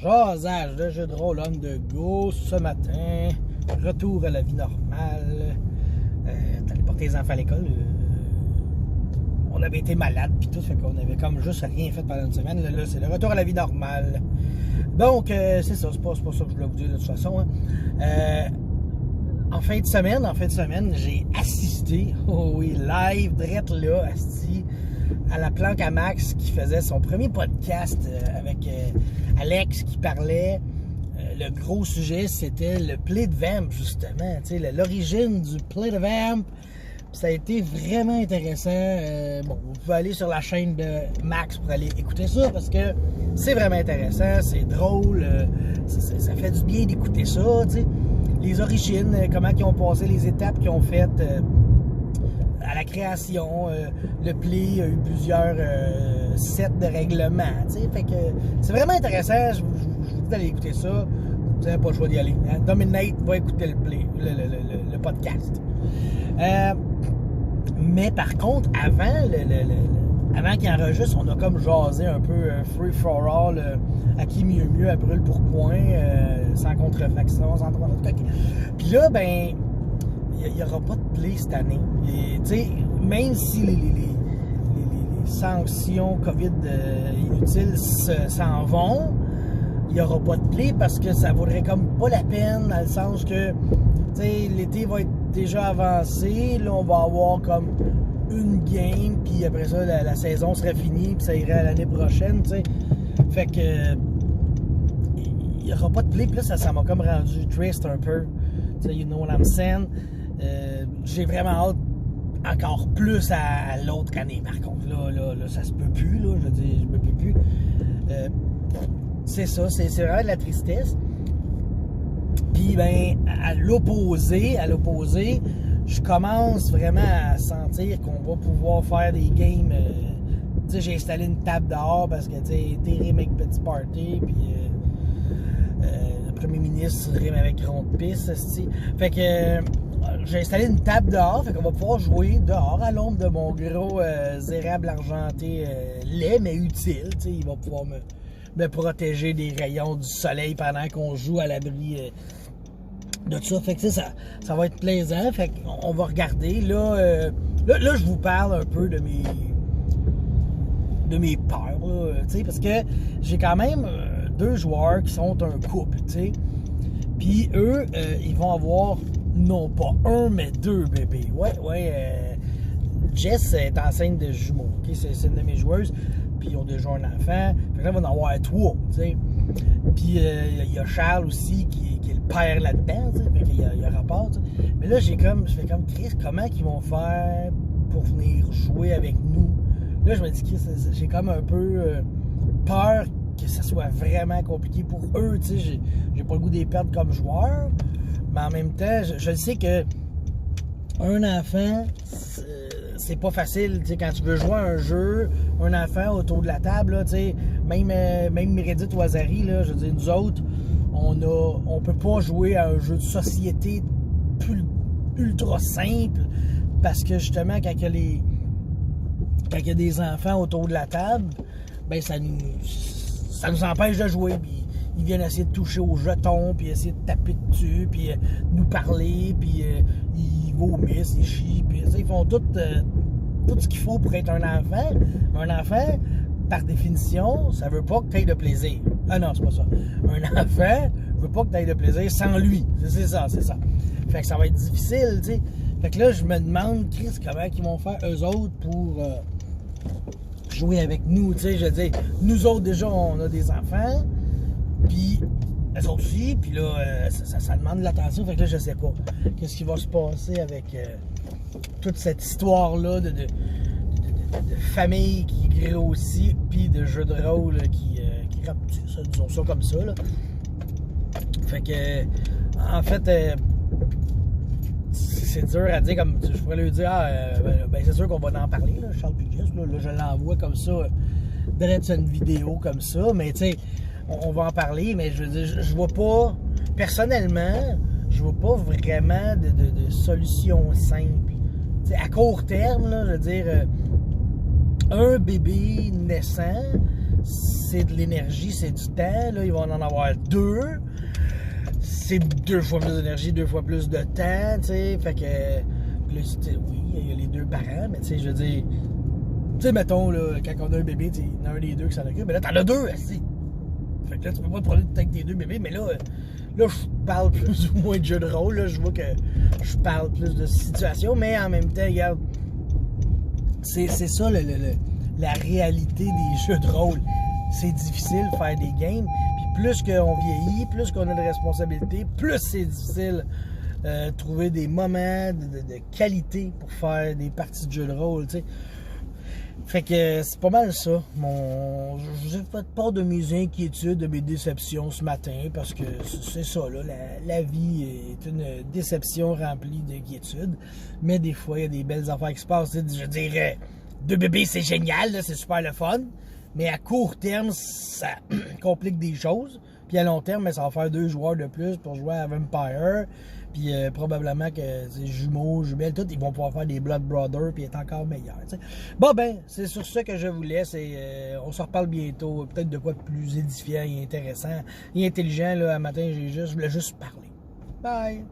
Jasage de jeu de rôle on the go ce matin. Retour à la vie normale. T'allais porter les enfants à l'école. On avait été malades puis tout, fait qu'on avait comme juste rien fait pendant une semaine. Là, c'est le retour à la vie normale. Donc, c'est ça, c'est pas ça que je voulais vous dire de toute façon. Hein. En fin de semaine, j'ai assisté, oh oui, live, drette là, assis, à la Planque à Max qui faisait son premier podcast avec Alex qui parlait. Le gros sujet, c'était le Play de Vamp, justement, l'origine du Play de Vamp. Ça a été vraiment intéressant. Bon, vous pouvez aller sur la chaîne de Max pour aller écouter ça parce que c'est vraiment intéressant, c'est drôle, ça fait du bien d'écouter ça, tu sais. Les origines, comment ils ont passé, les étapes qu'ils ont faites à la création. Le Play a eu plusieurs sets de règlements, tu sais. Fait que c'est vraiment intéressant. Je vous dis d'aller écouter ça. Vous n'avez pas le choix d'y aller. Hein? Dominate va écouter le Play, le podcast. Mais par contre, avant qu'il enregistre, on a comme jasé un peu free for all, à qui mieux à brûle pour point, sans contrefaction, sans trop de coquille. Puis là, ben, il n'y aura pas de Play cette année. Tu sais, même si les sanctions COVID inutiles s'en vont, il n'y aura pas de Play parce que ça vaudrait comme pas la peine, dans le sens que, tu sais, l'été va être déjà avancé. Là, on va avoir comme une game, puis après ça, la saison serait finie, puis ça irait à l'année prochaine, tu sais. Fait que il n'y aura pas de Play, puis là, ça m'a comme rendu triste un peu. Tu sais, you know what I'm saying? J'ai vraiment hâte encore plus à l'autre année, par contre. Là, ça se peut plus, là, je veux dire, je me peux plus. C'est ça, c'est vraiment de la tristesse. Puis, ben, à l'opposé, je commence vraiment à sentir qu'on va pouvoir faire des games. Tu sais, j'ai installé une table dehors parce que, tu sais, t'es rime avec Petit Party, puis le premier ministre rime avec Ronde Pisse, fait que j'ai installé une table dehors, fait qu'on va pouvoir jouer dehors à l'ombre de mon gros zérable argenté laid, mais utile, tu sais, il va pouvoir me protéger des rayons du soleil pendant qu'on joue à l'abri de tout ça. Fait que ça va être plaisant. Fait qu'on va regarder. Là, je vous parle un peu de mes peurs, tu sais, parce que j'ai quand même deux joueurs qui sont un couple, tu sais. Puis eux, ils vont avoir non pas un, mais deux bébés. Ouais. Jess est enceinte de jumeaux, ok? C'est une de mes joueuses. Puis ils ont déjà un enfant. Fait que là, ils vont en avoir trois, tu sais. Puis il y a Charles aussi qui est le père là-dedans, tu sais. Fait qu'il y a rapport, tu sais. Mais là, je fais comme, Chris, comment ils vont faire pour venir jouer avec nous? Là, je me dis, Chris, j'ai comme un peu peur que ça soit vraiment compliqué pour eux, tu sais. J'ai pas le goût de les perdre comme joueur. Mais en même temps, je sais que un enfant, c'est pas facile, tu sais, quand tu veux jouer à un jeu, un enfant autour de la table, là, tu sais, même Meredith ou Azari, là, je veux dire, nous autres, on peut pas jouer à un jeu de société ultra simple, parce que justement, quand il y a des enfants autour de la table, ben ça nous empêche de jouer, puis ils viennent essayer de toucher aux jetons, puis essayer de taper dessus, puis nous parler, puis ils vomissent, ils chient, puis ils font tout ce qu'il faut pour être un enfant. Un enfant, par définition, ça veut pas que tu aies de plaisir. Ah non, c'est pas ça. Un enfant veut pas que tu aies de plaisir sans lui. C'est ça. Fait que ça va être difficile, tu sais. Fait que là, je me demande, Chris, comment ils vont faire eux autres pour jouer avec nous, tu sais. Je veux dire, nous autres, déjà, on a des enfants, puis elles autres aussi, puis là, ça demande de l'attention, fait que là, je sais pas. Qu'est-ce qui va se passer avec toute cette histoire-là de famille qui grossit, puis de jeux de rôle qui rapetissent, disons ça comme ça, là. Fait que, en fait, c'est dur à dire, comme je pourrais lui dire, ben c'est sûr qu'on va en parler, là, Charles Pugis, là, je l'envoie comme ça, direct sur une vidéo comme ça, mais tu sais, on va en parler, mais je veux dire, je vois pas, personnellement, je vois pas vraiment de solution simple. T'sais, à court terme, là, je veux dire, un bébé naissant, c'est de l'énergie, c'est du temps. Là, ils vont en avoir 2. C'est 2 fois plus d'énergie, 2 fois plus de temps, tu sais. Fait que, plus, oui, il y a les 2 parents, mais tu sais, je veux dire, tu sais, mettons, là, quand on a un bébé, il y en a un des 2 qui s'en occupe, mais là, t'en as 2, aussi. Fait que là, tu peux pas te prendre avec tes 2 bébés, mais là, je parle plus ou moins de jeu de rôle, là, je vois que je parle plus de situation, mais en même temps, regarde, c'est ça, la réalité des jeux de rôle. C'est difficile de faire des games, puis plus qu'on vieillit, plus qu'on a de responsabilités, plus c'est difficile de trouver des moments de qualité pour faire des parties de jeux de rôle, tu sais. Fait que c'est pas mal ça. Je fais part de mes inquiétudes, de mes déceptions ce matin, parce que c'est ça, là. La vie est une déception remplie d'inquiétudes. Mais des fois, il y a des belles affaires qui se passent. Je veux dire, 2 bébés, c'est génial, là, c'est super le fun. Mais à court terme, ça complique des choses. Puis à long terme, ça va faire 2 joueurs de plus pour jouer à Vampire. Puis probablement que ces jumeaux, jumelles, tout, ils vont pouvoir faire des Blood Brothers puis être encore meilleurs. T'sais. Bon ben, c'est sur ça que je vous laisse et on se reparle bientôt. Peut-être de quoi de plus édifiant et intéressant et intelligent. Là, un matin, je voulais juste parler. Bye!